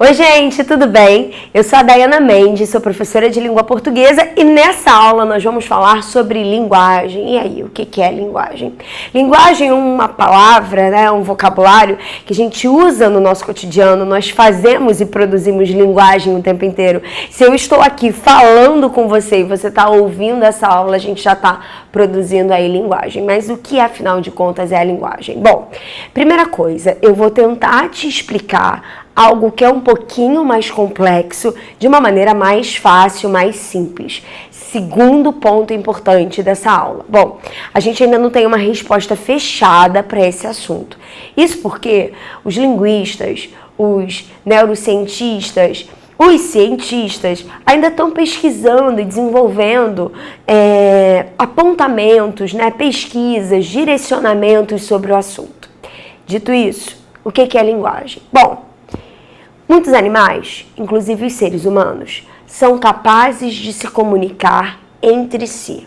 Oi, gente, tudo bem? Eu sou a Dayana Mendes, sou professora de língua portuguesa e nessa aula nós vamos falar sobre linguagem. E aí, o que é linguagem? Linguagem é uma palavra, né, um vocabulário que a gente usa no nosso cotidiano, nós fazemos e produzimos linguagem o tempo inteiro. Se eu estou aqui falando com você e você está ouvindo essa aula, a gente já está produzindo aí linguagem. Mas o que, afinal de contas, é a linguagem? Bom, primeira coisa, eu vou tentar te explicar algo que é um pouquinho mais complexo, de uma maneira mais fácil, mais simples. Segundo ponto importante dessa aula. Bom, a gente ainda não tem uma resposta fechada para esse assunto. Isso porque os linguistas, os neurocientistas, os cientistas ainda estão pesquisando e desenvolvendo apontamentos, né, pesquisas, direcionamentos sobre o assunto. Dito isso, o que é linguagem? Bom, muitos animais, inclusive os seres humanos, são capazes de se comunicar entre si.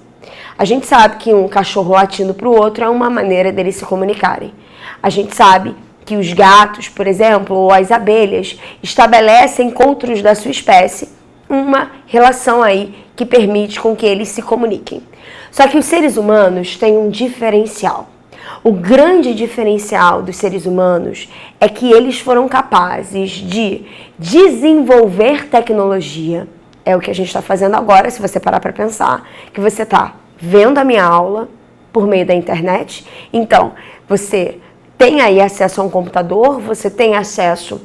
A gente sabe que um cachorro latindo para o outro é uma maneira deles se comunicarem. A gente sabe que os gatos, por exemplo, ou as abelhas, estabelecem com outros da sua espécie uma relação aí que permite com que eles se comuniquem. Só que os seres humanos têm um diferencial. O grande diferencial dos seres humanos é que eles foram capazes de desenvolver tecnologia. É o que a gente está fazendo agora, se você parar para pensar, que você está vendo a minha aula por meio da internet. Então, você tem aí acesso a um computador, você tem acesso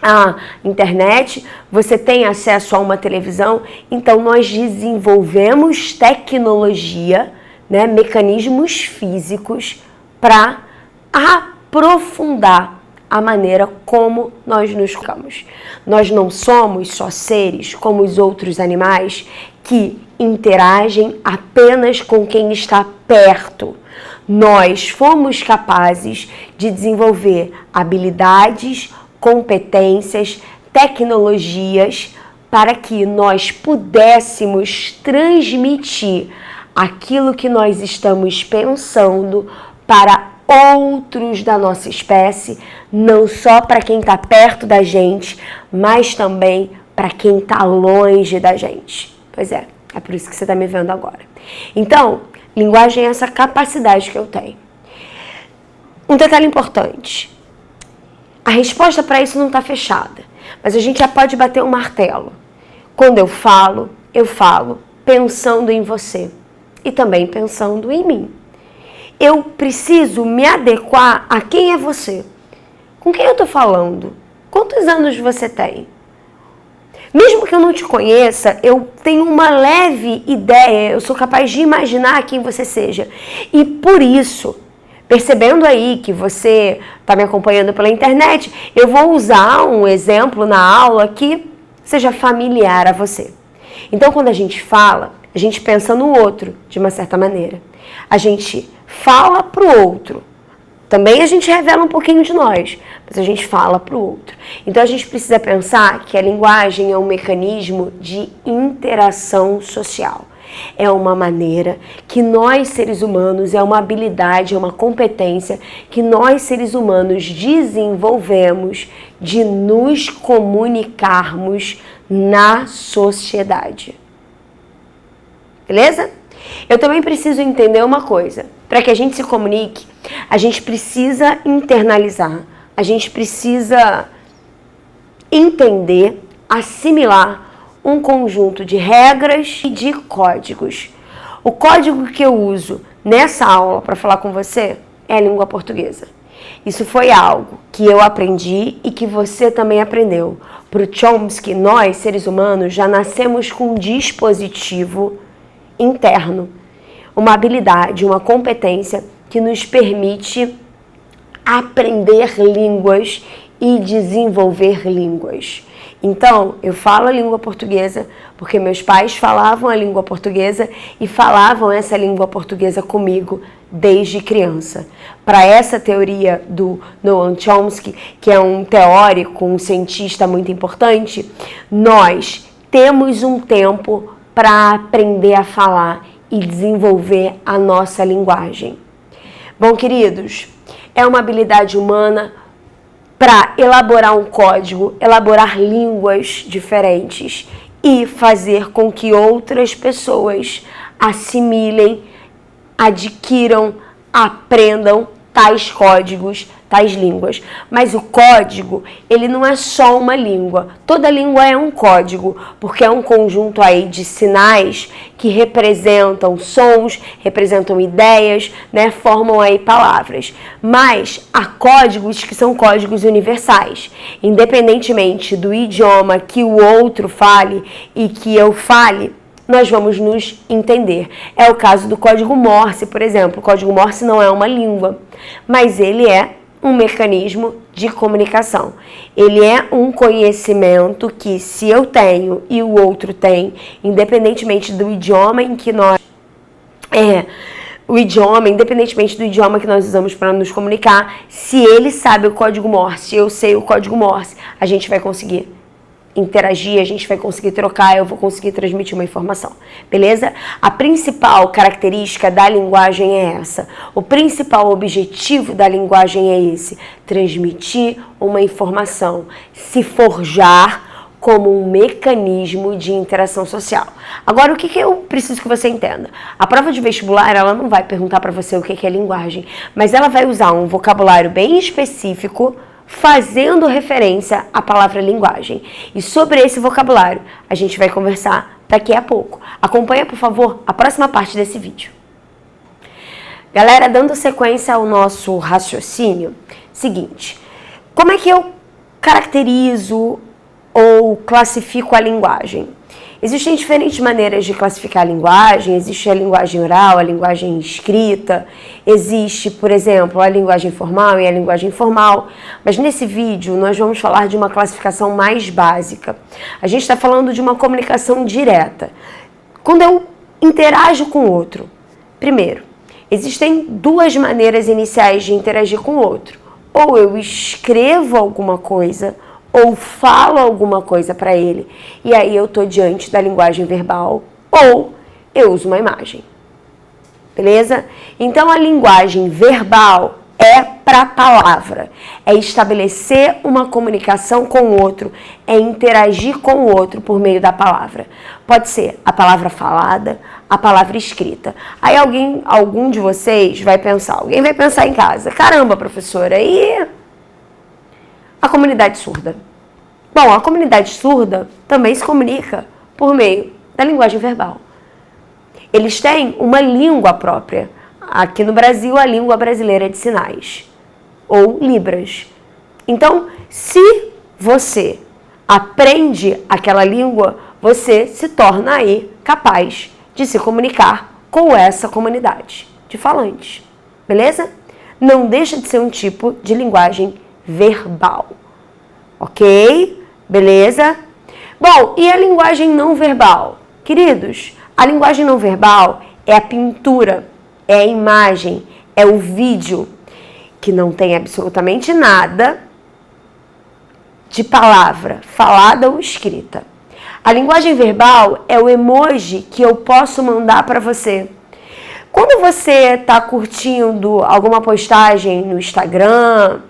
à internet, você tem acesso a uma televisão. Então, nós desenvolvemos tecnologia, né, mecanismos físicos para aprofundar a maneira como nós nos comunicamos. Nós não somos só seres como os outros animais que interagem apenas com quem está perto. Nós fomos capazes de desenvolver habilidades, competências, tecnologias para que nós pudéssemos transmitir aquilo que nós estamos pensando para outros da nossa espécie, não só para quem está perto da gente, mas também para quem está longe da gente. Pois é por isso que você está me vendo agora. Então, linguagem é essa capacidade que eu tenho. Um detalhe importante, a resposta para isso não está fechada, mas a gente já pode bater um martelo. Quando eu falo pensando em você. E também pensando em mim. Eu preciso me adequar a quem é você. Com quem eu estou falando? Quantos anos você tem? Mesmo que eu não te conheça, eu tenho uma leve ideia, eu sou capaz de imaginar quem você seja. E por isso, percebendo aí que você está me acompanhando pela internet, eu vou usar um exemplo na aula que seja familiar a você. Então, quando a gente fala, a gente pensa no outro, de uma certa maneira. A gente fala para o outro. Também a gente revela um pouquinho de nós, mas a gente fala para o outro. Então, a gente precisa pensar que a linguagem é um mecanismo de interação social. É uma maneira que nós, seres humanos, é uma habilidade, é uma competência que nós, seres humanos, desenvolvemos de nos comunicarmos na sociedade. Beleza? Eu também preciso entender uma coisa. Para que a gente se comunique, a gente precisa internalizar, a gente precisa entender, assimilar um conjunto de regras e de códigos. O código que eu uso nessa aula para falar com você é a língua portuguesa. Isso foi algo que eu aprendi e que você também aprendeu. Para o Chomsky, nós, seres humanos, já nascemos com um dispositivo interno, uma habilidade, uma competência que nos permite aprender línguas e desenvolver línguas. Então, eu falo a língua portuguesa porque meus pais falavam a língua portuguesa e falavam essa língua portuguesa comigo desde criança. Para essa teoria do Noam Chomsky, que é um teórico, um cientista muito importante, nós temos um tempo para aprender a falar e desenvolver a nossa linguagem. Bom, queridos, é uma habilidade humana para elaborar um código, elaborar línguas diferentes e fazer com que outras pessoas assimilem, adquiram, aprendam tais códigos, tais línguas. Mas o código, ele não é só uma língua. Toda língua é um código, porque é um conjunto aí de sinais que representam sons, representam ideias, né, formam aí palavras. Mas há códigos que são códigos universais. Independentemente do idioma que o outro fale e que eu fale, nós vamos nos entender. É o caso do código Morse, por exemplo. O código Morse não é uma língua, mas ele é um mecanismo de comunicação. Ele é um conhecimento que, se eu tenho e o outro tem, independentemente do idioma em que nós... independentemente do idioma que nós usamos para nos comunicar, se ele sabe o código Morse, eu sei o código Morse, a gente vai conseguir interagir, a gente vai conseguir trocar, eu vou conseguir transmitir uma informação, beleza? A principal característica da linguagem é essa. O principal objetivo da linguagem é esse: transmitir uma informação, se forjar como um mecanismo de interação social. Agora, o que eu preciso que você entenda? A prova de vestibular, ela não vai perguntar para você o que é linguagem, mas ela vai usar um vocabulário bem específico, fazendo referência à palavra linguagem. E sobre esse vocabulário, a gente vai conversar daqui a pouco. Acompanha, por favor, a próxima parte desse vídeo. Galera, dando sequência ao nosso raciocínio, seguinte: como é que eu caracterizo ou classifico a linguagem? Existem diferentes maneiras de classificar a linguagem. Existe a linguagem oral, a linguagem escrita, existe, por exemplo, a linguagem formal e a linguagem informal. Mas nesse vídeo nós vamos falar de uma classificação mais básica. A gente está falando de uma comunicação direta. Quando eu interajo com o outro, primeiro, existem duas maneiras iniciais de interagir com o outro. Ou eu escrevo alguma coisa, ou falo alguma coisa para ele, e aí eu tô diante da linguagem verbal, ou eu uso uma imagem. Beleza? Então a linguagem verbal é para a palavra, é estabelecer uma comunicação com o outro, é interagir com o outro por meio da palavra. Pode ser a palavra falada, a palavra escrita. Aí algum de vocês vai pensar, alguém vai pensar em casa: caramba, professora, e a comunidade surda? Bom, a comunidade surda também se comunica por meio da linguagem verbal. Eles têm uma língua própria. Aqui no Brasil, a língua brasileira de sinais, ou Libras. Então, se você aprende aquela língua, você se torna aí capaz de se comunicar com essa comunidade de falantes. Beleza? Não deixa de ser um tipo de linguagem verbal. Ok? Beleza? Bom, e a linguagem não verbal? Queridos, a linguagem não verbal é a pintura, é a imagem, é o vídeo, que não tem absolutamente nada de palavra falada ou escrita. A linguagem verbal é o emoji que eu posso mandar para você. Quando você está curtindo alguma postagem no Instagram,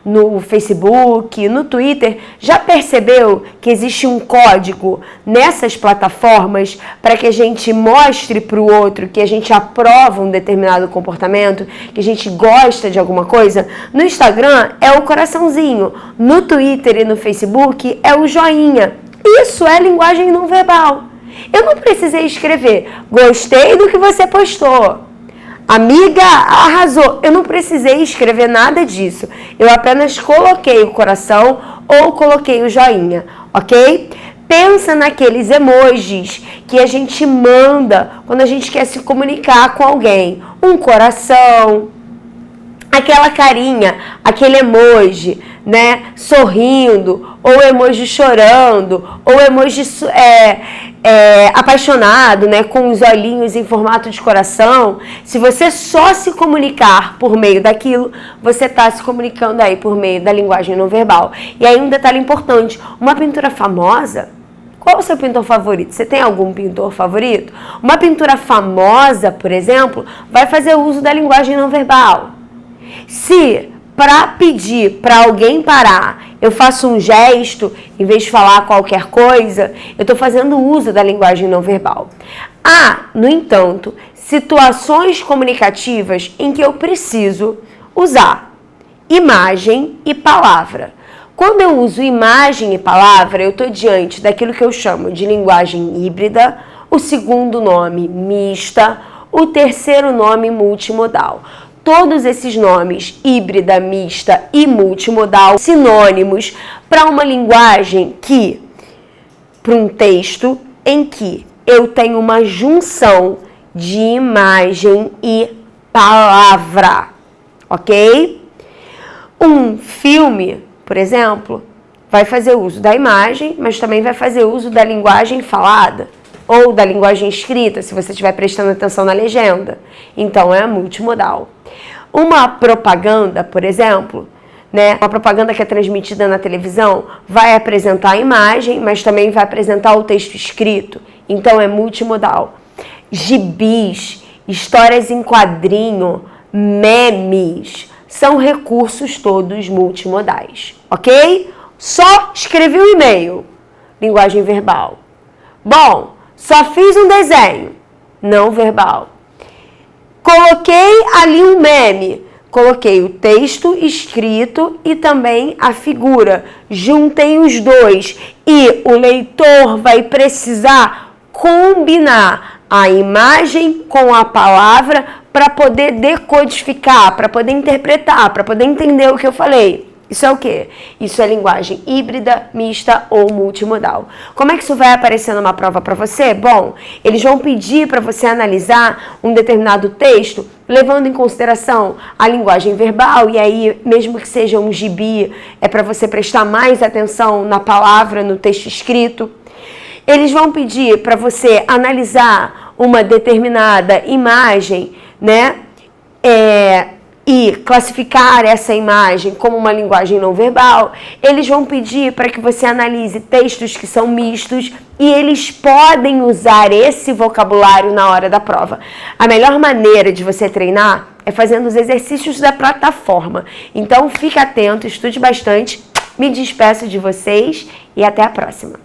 no Facebook, no Twitter, já percebeu que existe um código nessas plataformas para que a gente mostre para o outro que a gente aprova um determinado comportamento, que a gente gosta de alguma coisa? No Instagram é o coraçãozinho, no Twitter e no Facebook é o joinha. Isso é linguagem não verbal. Eu não precisei escrever: gostei do que você postou, amiga, arrasou. Eu não precisei escrever nada disso. Eu apenas coloquei o coração ou coloquei o joinha, ok? Pensa naqueles emojis que a gente manda quando a gente quer se comunicar com alguém. Um coração, aquela carinha, aquele emoji, né, sorrindo, ou emoji chorando, ou emoji apaixonado, né, com os olhinhos em formato de coração. Se você só se comunicar por meio daquilo, você está se comunicando aí por meio da linguagem não verbal. E aí um detalhe importante: uma pintura famosa, qual é o seu pintor favorito? Você tem algum pintor favorito? Uma pintura famosa, por exemplo, vai fazer uso da linguagem não verbal. Se para pedir para alguém parar, eu faço um gesto, em vez de falar qualquer coisa, eu estou fazendo uso da linguagem não verbal. Há, no entanto, situações comunicativas em que eu preciso usar imagem e palavra. Quando eu uso imagem e palavra, eu estou diante daquilo que eu chamo de linguagem híbrida, o segundo nome mista, o terceiro nome multimodal. Todos esses nomes, híbrida, mista e multimodal, sinônimos para uma linguagem que, para um texto em que eu tenho uma junção de imagem e palavra, ok? Um filme, por exemplo, vai fazer uso da imagem, mas também vai fazer uso da linguagem falada ou da linguagem escrita, se você estiver prestando atenção na legenda. Então, é multimodal. Uma propaganda, por exemplo, né, uma propaganda que é transmitida na televisão, vai apresentar a imagem, mas também vai apresentar o texto escrito. Então, é multimodal. Gibis, histórias em quadrinho, memes, são recursos todos multimodais, ok? Só escrevi um e-mail, linguagem verbal. Bom, só fiz um desenho, não verbal. Coloquei ali um meme, coloquei o texto escrito e também a figura. Juntei os dois e o leitor vai precisar combinar a imagem com a palavra para poder decodificar, para poder interpretar, para poder entender o que eu falei. Isso é o quê? Isso é linguagem híbrida, mista ou multimodal. Como é que isso vai aparecer numa prova para você? Bom, eles vão pedir para você analisar um determinado texto, levando em consideração a linguagem verbal, e aí, mesmo que seja um gibi, é para você prestar mais atenção na palavra, no texto escrito. Eles vão pedir para você analisar uma determinada imagem, né? E classificar essa imagem como uma linguagem não verbal. Eles vão pedir para que você analise textos que são mistos e eles podem usar esse vocabulário na hora da prova. A melhor maneira de você treinar é fazendo os exercícios da plataforma. Então, fique atento, estude bastante, me despeço de vocês e até a próxima.